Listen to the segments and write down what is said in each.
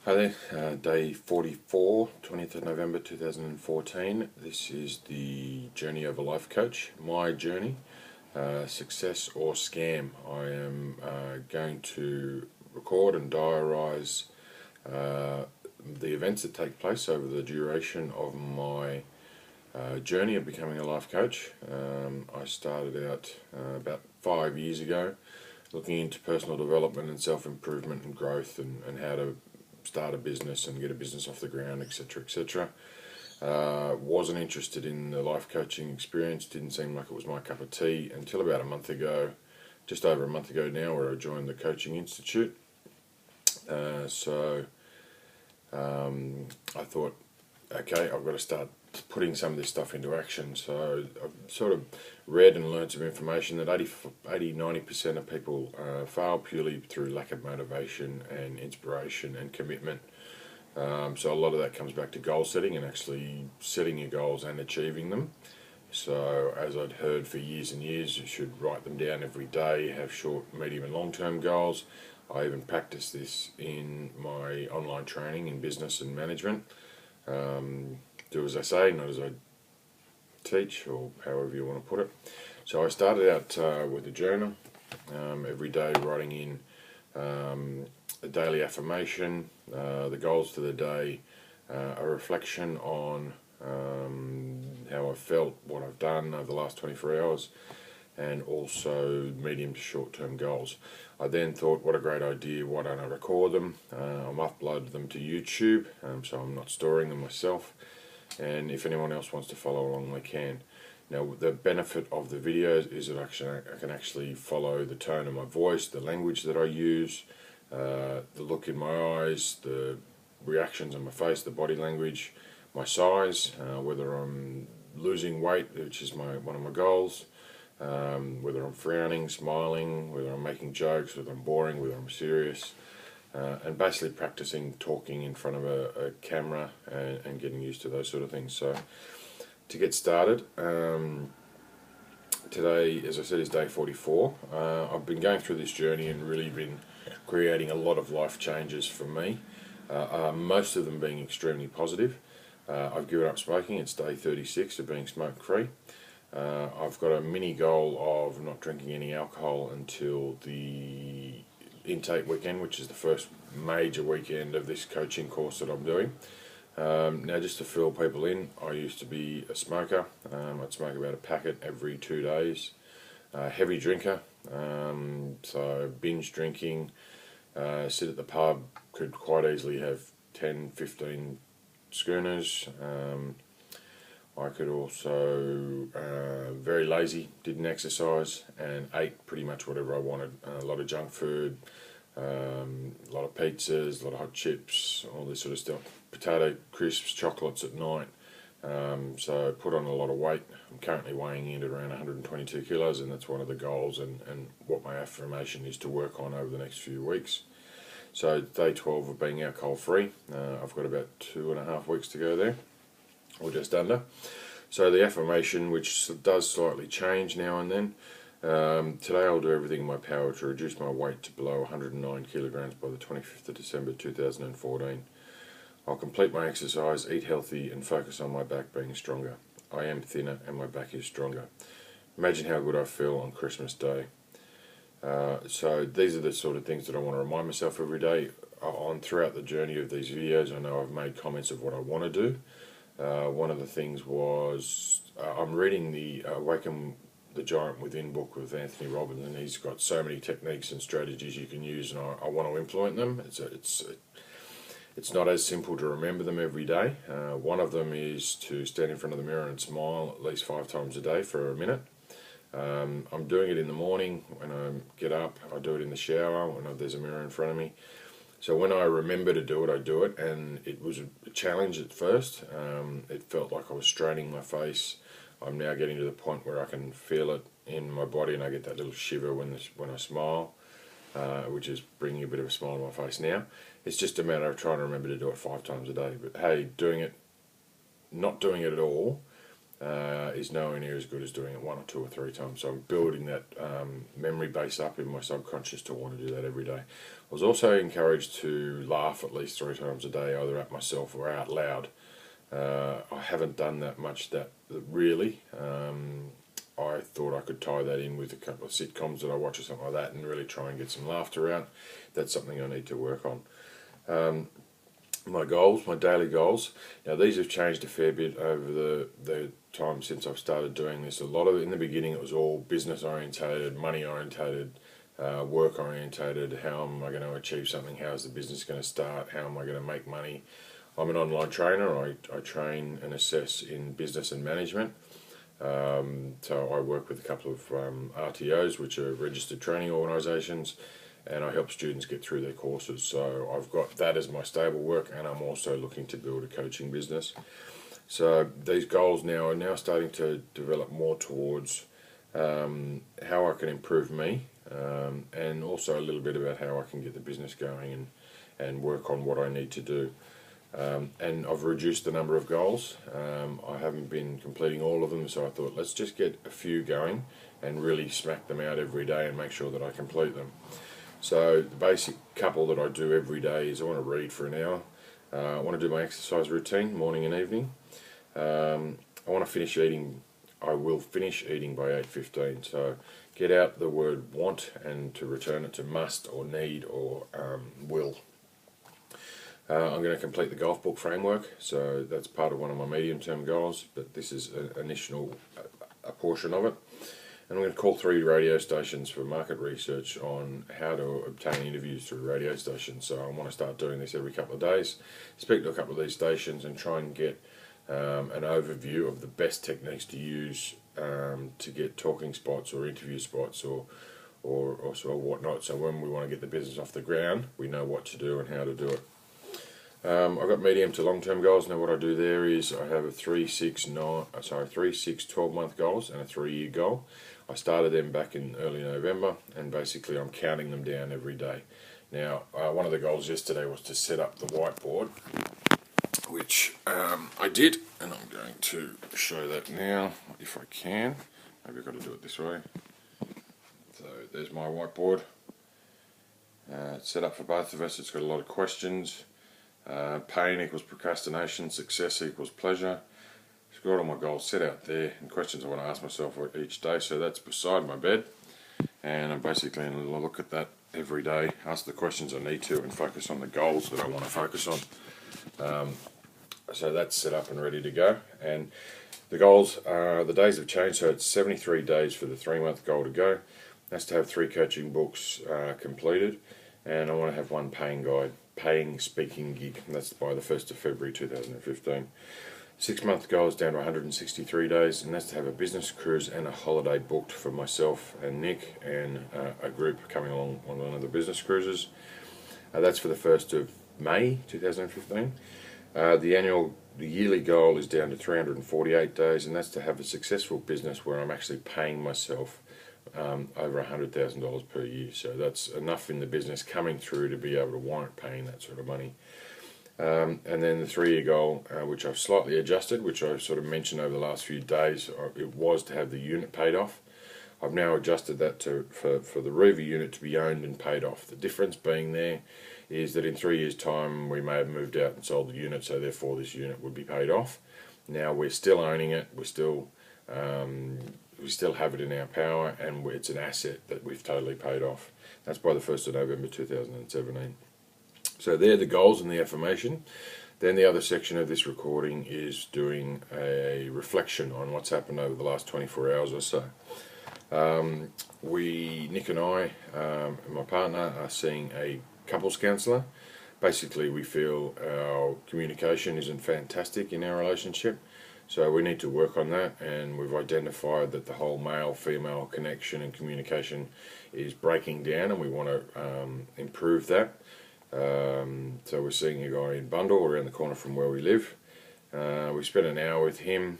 Hi there, day 44, 20th of November 2014. This is the journey of a life coach, my journey, success or scam. I am going to record and diarise the events that take place over the duration of my journey of becoming a life coach. I started out about 5 years ago looking into personal development and self-improvement and growth and how to start a business and get a business off the ground, etc., etc. Wasn't interested in the life coaching experience, didn't seem like it was my cup of tea until about a month ago, just over a month ago now, where I joined the Coaching Institute. I thought, okay, I've got to start putting some of this stuff into action. So I've sort of read and learned some information that 80-90% of people fail purely through lack of motivation and inspiration and commitment. So a lot of that comes back to goal setting and actually setting your goals and achieving them. So as I'd heard for years and years, you should write them down every day, have short, medium and long-term goals. I even practice this in my online training in business and management. Do as I say, not as I teach, or however you want to put it. So I started out with a journal, every day writing in a daily affirmation, the goals for the day, a reflection on how I felt, what I've done over the last 24 hours, and also medium to short-term goals. I then thought, what a great idea, why don't I record them? I've uploaded them to YouTube, so I'm not storing them myself, and if anyone else wants to follow along, they can. Now, the benefit of the videos is that I can actually follow the tone of my voice, the language that I use, the look in my eyes, the reactions on my face, the body language, my size, whether I'm losing weight, which is one of my goals, whether I'm frowning, smiling, whether I'm making jokes, whether I'm boring, whether I'm serious, and basically practicing talking in front of a camera and getting used to those sort of things. So to get started, today, as I said, is day 44. I've been going through this journey and really been creating a lot of life changes for me, most of them being extremely positive. I've given up smoking. It's day 36 of being smoke free. I've got a mini goal of not drinking any alcohol until the intake weekend, which is the first major weekend of this coaching course that I'm doing. Now, just to fill people in, I used to be a smoker. I'd smoke about a packet every 2 days. Heavy drinker, so binge drinking, sit at the pub, could quite easily have 10, 15 schooners. I could also, very lazy, didn't exercise and ate pretty much whatever I wanted. A lot of junk food, a lot of pizzas, a lot of hot chips, all this sort of stuff. Potato crisps, chocolates at night. So I put on a lot of weight. I'm currently weighing in at around 122 kilos, and that's one of the goals and what my affirmation is to work on over the next few weeks. So day 12 of being alcohol free. I've got about 2.5 weeks to go there, or just under. So the affirmation, which does slightly change now and then, today I'll do everything in my power to reduce my weight to below 109 kilograms by the 25th of December 2014. I'll complete my exercise, eat healthy and focus on my back being stronger. I am thinner and my back is stronger. Imagine how good I feel on Christmas Day. So these are the sort of things that I want to remind myself every day. Throughout the journey of these videos, I know I've made comments of what I want to do. One of the things was, I'm reading the Awaken the Giant Within book with Anthony Robbins, and he's got so many techniques and strategies you can use, and I want to implement them. It's not as simple to remember them every day. One of them is to stand in front of the mirror and smile at least 5 times a day for a minute. I'm doing it in the morning when I get up. I do it in the shower when there's a mirror in front of me. So when I remember to do it, I do it, and it was a challenge at first. It felt like I was straining my face. I'm now getting to the point where I can feel it in my body, and I get that little shiver when I smile, which is bringing a bit of a smile to my face now. It's just a matter of trying to remember to do it 5 times a day. But hey, not doing it at all is nowhere near as good as doing it 1 or 2 or 3 times. So I'm building that memory base up in my subconscious to want to do that every day. I was also encouraged to laugh at least 3 times a day, either at myself or out loud. I haven't done that much really. I thought I could tie that in with a couple of sitcoms that I watch or something like that and really try and get some laughter out. That's something I need to work on. My goals, my daily goals. Now these have changed a fair bit over the time since I've started doing this. A lot of it, in the beginning, it was all business orientated, money orientated, work orientated. How am I going to achieve something? How is the business going to start? How am I going to make money? I'm an online trainer. I train and assess in business and management. So I work with a couple of RTOs, which are registered training organisations, and I help students get through their courses. So I've got that as my stable work, and I'm also looking to build a coaching business. So these goals now are starting to develop more towards how I can improve me, and also a little bit about how I can get the business going and work on what I need to do. And I've reduced the number of goals. I haven't been completing all of them, so I thought let's just get a few going and really smack them out every day and make sure that I complete them. So the basic couple that I do every day is I want to read for an hour. I want to do my exercise routine, morning and evening. I want to finish eating. I will finish eating by 8:15. So get out the word want and to return it to must or need or will. I'm going to complete the golf book framework, so that's part of one of my medium-term goals, but this is a portion of it. And I'm going to call 3 radio stations for market research on how to obtain interviews through radio stations. So I want to start doing this every couple of days, speak to a couple of these stations and try and get an overview of the best techniques to use to get talking spots or interview spots or sort of whatnot. So when we want to get the business off the ground, we know what to do and how to do it. I've got medium to long-term goals. Now what I do there is I have a 3, 6, 12-month goals and a 3-year goal. I started them back in early November, and basically I'm counting them down every day. Now one of the goals yesterday was to set up the whiteboard, which I did, and I'm going to show that now if I can. Maybe I've got to do it this way. So there's my whiteboard. It's set up for both of us. It's got a lot of questions. Pain equals procrastination, success equals pleasure. It's got all my goals set out there and questions I want to ask myself each day. So that's beside my bed, and I'm basically going to look at that every day, ask the questions I need to, and focus on the goals that I want to focus on. So that's set up and ready to go. And the goals, the days have changed, so it's 73 days for the 3-month goal to go. That's to have 3 coaching books completed, and I want to have 1 paying speaking gig. And that's by the 1st of February 2015. 6-month goal is down to 163 days, and that's to have a business cruise and a holiday booked for myself and Nick and a group coming along on one of the business cruises. That's for the 1st of May 2015. The yearly goal is down to 348 days, and that's to have a successful business where I'm actually paying myself over $100,000 per year. So that's enough in the business coming through to be able to warrant paying that sort of money. And then the 3-year goal, which I've slightly adjusted, which I sort of mentioned over the last few days, it was to have the unit paid off. I've now adjusted that for the Rover unit to be owned and paid off. The difference being there is that in 3 years' time we may have moved out and sold the unit, so therefore this unit would be paid off. Now we're still owning it, we still have it in our power, and it's an asset that we've totally paid off. That's by the 1st of November 2017. So they're the goals and the affirmation. Then the other section of this recording is doing a reflection on what's happened over the last 24 hours or so. Nick and I, and my partner, are seeing a couples counsellor. Basically, we feel our communication isn't fantastic in our relationship, so we need to work on that, and we've identified that the whole male-female connection and communication is breaking down, and we want to improve that. So we're seeing a guy in Bundle, around the corner from where we live. We spent an hour with him.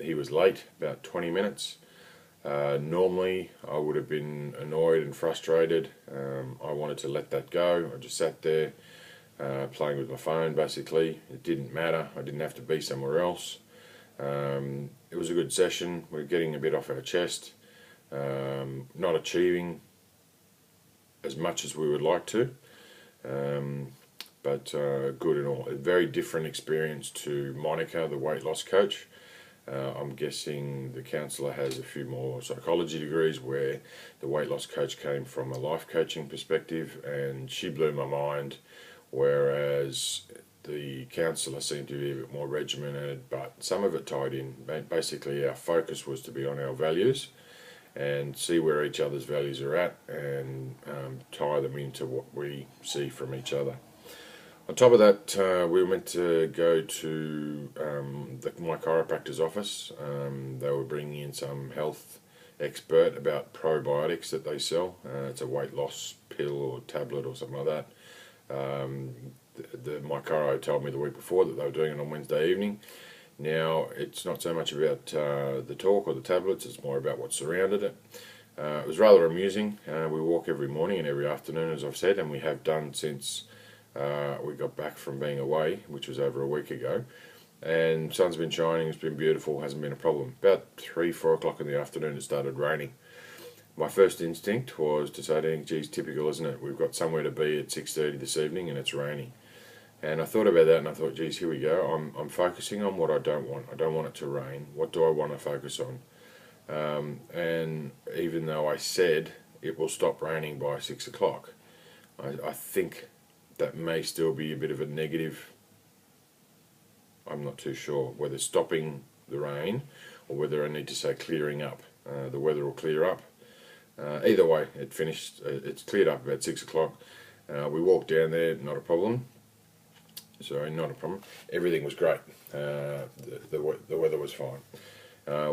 He was late, about 20 minutes. Normally I would have been annoyed and frustrated. I wanted to let that go. I just sat there playing with my phone basically. It didn't matter. I didn't have to be somewhere else. It was a good session. We're getting a bit off our chest, not achieving as much as we would like to, but good and all. A very different experience to Monica, the weight loss coach. I'm guessing the counsellor has a few more psychology degrees, where the weight loss coach came from a life coaching perspective, and she blew my mind, whereas the counsellor seemed to be a bit more regimented, but some of it tied in. Basically, our focus was to be on our values and see where each other's values are at, and tie them into what we see from each other. On top of that, we were meant to go to my chiropractor's office. They were bringing in some health expert about probiotics that they sell. It's a weight loss pill or tablet or something like that. My chiro told me the week before that they were doing it on Wednesday evening. Now, it's not so much about the talk or the tablets, it's more about what surrounded it. It was rather amusing. We walk every morning and every afternoon, as I've said, and we have done since we got back from being away, which was over a week ago. And the sun's been shining, it's been beautiful, hasn't been a problem. About 3-4 o'clock in the afternoon, it started raining. My first instinct was to say, geez, typical, isn't it? We've got somewhere to be at 6:30 this evening and it's raining. And I thought about that and I thought, geez, here we go. I'm focusing on what I don't want. I don't want it to rain. What do I want to focus on? And even though I said it will stop raining by 6 o'clock, I think that may still be a bit of a negative. I'm not too sure whether stopping the rain or whether I need to say clearing up. The weather will clear up. Either way, it finished. It's cleared up about 6 o'clock. We walked down there, not a problem. Sorry, not a problem. Everything was great. The weather was fine.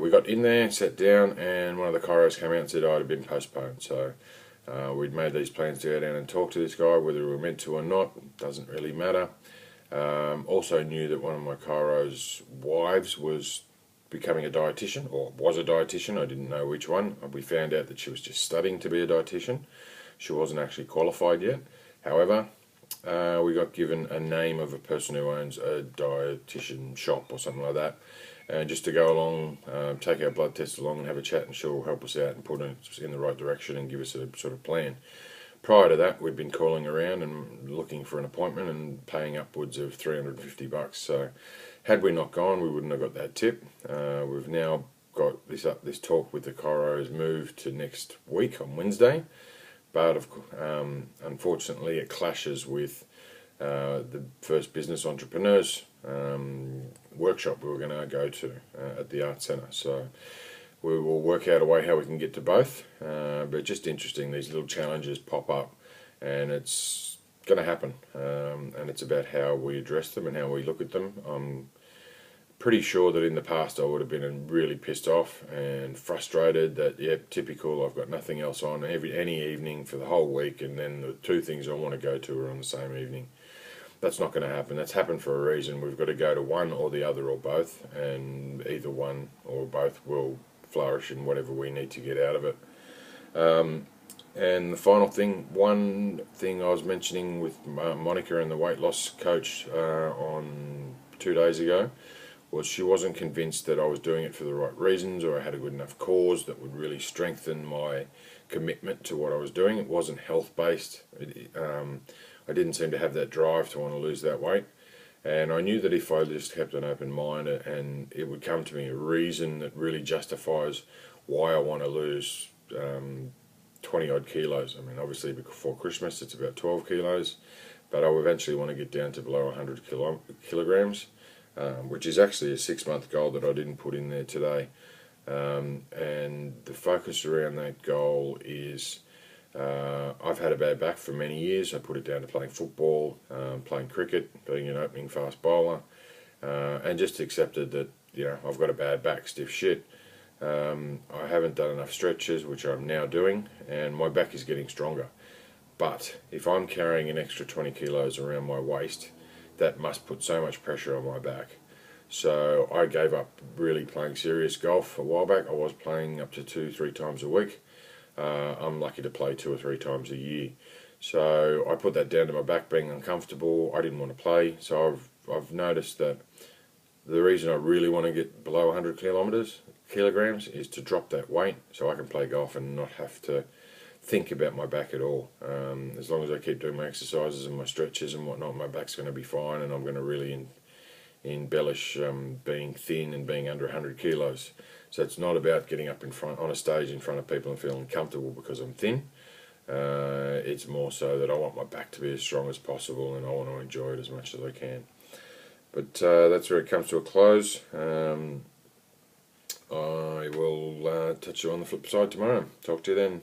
We got in there, sat down, and one of the chiros came out and said, it had been postponed. So we'd made these plans to go down and talk to this guy, whether we were meant to or not, doesn't really matter. Also knew that one of my chiro's wives was becoming a dietitian, or was a dietitian. I didn't know which one. We found out that she was just studying to be a dietitian. She wasn't actually qualified yet. However, we got given a name of a person who owns a dietitian shop or something like that, and just to go along, take our blood test along and have a chat, and she'll help us out and put us in the right direction and give us a sort of plan. Prior to that, we'd been calling around and looking for an appointment and paying upwards of $350. So had we not gone, we wouldn't have got that tip. We've now got this talk with the chiros moved to next week on Wednesday, but unfortunately it clashes with the first business entrepreneurs workshop we were going to go to at the Art Centre. So we will work out a way how we can get to both, but just interesting, these little challenges pop up, and it's going to happen, and it's about how we address them and how we look at them. I'm pretty sure that in the past I would have been really pissed off and frustrated that, yep, typical, I've got nothing else on any evening for the whole week, and then the two things I want to go to are on the same evening. That's not going to happen. That's happened for a reason. We've got to go to one or the other or both, and either one or both will flourish in whatever we need to get out of it. And the final thing, one thing I was mentioning with Monica and the weight loss coach on 2 days ago, was she wasn't convinced that I was doing it for the right reasons, or I had a good enough cause that would really strengthen my commitment to what I was doing. It wasn't health based. I didn't seem to have that drive to want to lose that weight, and I knew that if I just kept an open mind, and it would come to me a reason that really justifies why I want to lose 20 odd kilos. I mean, obviously before Christmas it's about 12 kilos, but I will eventually want to get down to below 100 kilograms, which is actually a 6-month goal that I didn't put in there today. And the focus around that goal is, I've had a bad back for many years. I put it down to playing football, playing cricket, being an opening fast bowler, and just accepted that, I've got a bad back, stiff shit. I haven't done enough stretches, which I'm now doing, and my back is getting stronger. But if I'm carrying an extra 20 kilos around my waist, that must put so much pressure on my back. So I gave up really playing serious golf a while back. I was playing up to 2-3 times a week. I'm lucky to play 2 or 3 times a year. So I put that down to my back being uncomfortable. I didn't want to play. So I've noticed that The reason I really want to get below 100 kilograms is to drop that weight so I can play golf and not have to think about my back at all. As long as I keep doing my exercises and my stretches and whatnot, my back's going to be fine, and I'm going to really embellish being thin and being under 100 kilos. So it's not about getting up in front on a stage in front of people and feeling comfortable because I'm thin. It's more so that I want my back to be as strong as possible, and I want to enjoy it as much as I can. But that's where it comes to a close. I will touch you on the flip side tomorrow. Talk to you then.